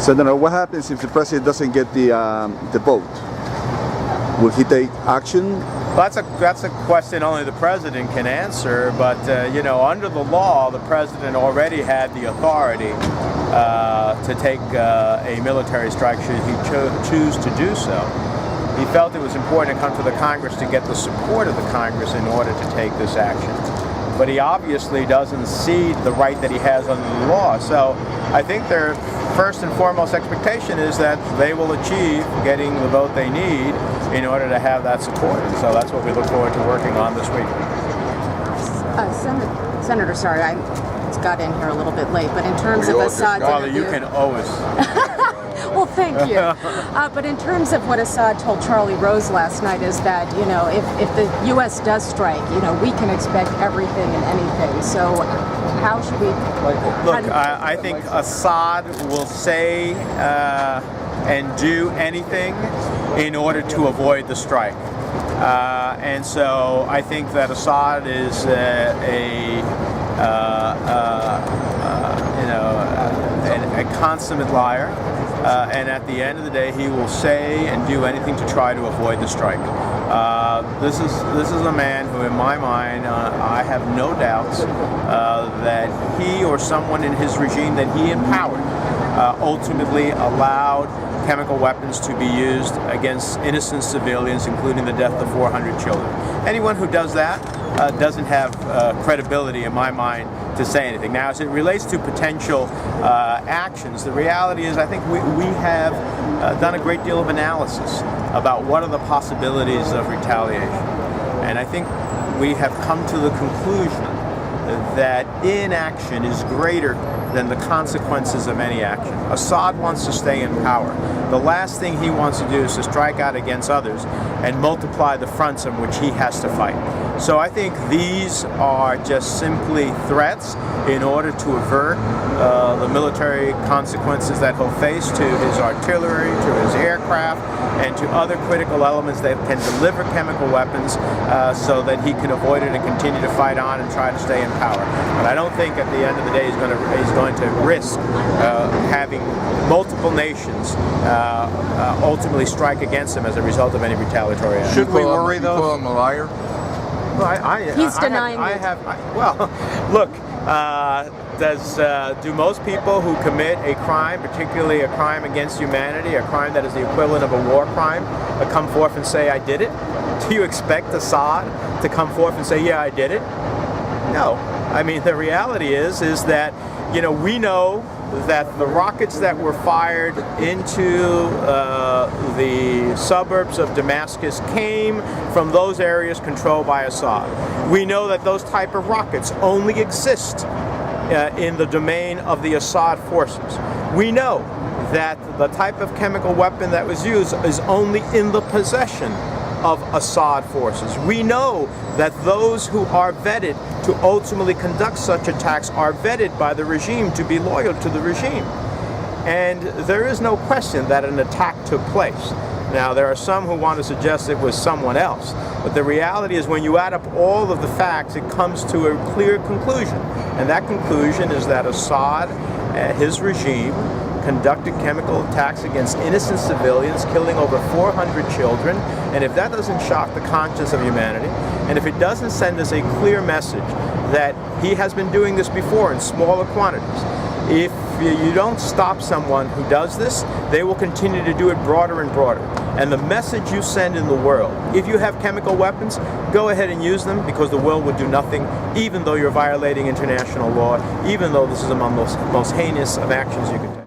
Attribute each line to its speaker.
Speaker 1: Senator, what happens if the president doesn't get the vote? Will he take action?
Speaker 2: Well, that's a question only the president can answer, but you know, under the law, the president already had the authority to take a military strike should he choose to do so. He felt it was important to come to the Congress to get the support of the Congress in order to take this action. But he obviously doesn't see the right that he has under the law. So I think their first and foremost expectation is that they will achieve getting the vote they need in order to have that support. And so that's what we look forward to working on this week.
Speaker 3: Senator, sorry, I got in here a little bit late, but in terms of Assad's interview...
Speaker 2: You can always...
Speaker 3: Well, thank you. But in terms of what Assad told Charlie Rose last night is that, you know, if the U.S. does strike, you know, we can expect everything and anything. So how should we...
Speaker 2: Look, I think Assad will say and do anything in order to avoid the strike. And so I think that Assad is a consummate liar, and at the end of the day, he will say and do anything to try to avoid the strike. This is a man who, in my mind, I have no doubts that he or someone in his regime that he empowered ultimately allowed chemical weapons to be used against innocent civilians, including the death of 400 children. Anyone who does that doesn't have credibility, in my mind, to say anything. Now, as it relates to potential actions, the reality is I think we have done a great deal of analysis about what are the possibilities of retaliation. And I think we have come to the conclusion that inaction is greater than the consequences of any action. Assad wants to stay in power. The last thing he wants to do is to strike out against others and multiply the fronts on which he has to fight. So I think these are just simply threats in order to avert the military consequences that he'll face to his artillery, to his aircraft, and to other critical elements that can deliver chemical weapons so that he can avoid it and continue to fight on and try to stay in power. But I don't think at the end of the day he's going to risk having multiple nations ultimately strike against him as a result of any retaliatory action.
Speaker 4: Should we worry, though? You call him a liar?
Speaker 2: Well,
Speaker 3: he's denying it.
Speaker 2: Look, do most people who commit a crime, particularly a crime against humanity, a crime that is the equivalent of a war crime, come forth and say, I did it? Do you expect Assad to come forth and say, yeah, I did it? No. I mean, the reality is that, you know, we know that the rockets that were fired into the suburbs of Damascus came from those areas controlled by Assad. We know that those type of rockets only exist in the domain of the Assad forces. We know that the type of chemical weapon that was used is only in the possession of Assad forces. We know that those who are vetted to ultimately conduct such attacks are vetted by the regime to be loyal to the regime. And there is no question that an attack took place. Now, there are some who want to suggest it was someone else, but the reality is when you add up all of the facts, it comes to a clear conclusion. And that conclusion is that Assad, his regime, conducted chemical attacks against innocent civilians, killing over 400 children. And if that doesn't shock the conscience of humanity, and if it doesn't send us a clear message that he has been doing this before in smaller quantities, if you don't stop someone who does this, they will continue to do it broader and broader. And the message you send in the world, if you have chemical weapons, go ahead and use them, because the world will do nothing, even though you're violating international law, even though this is among the most heinous of actions you can take.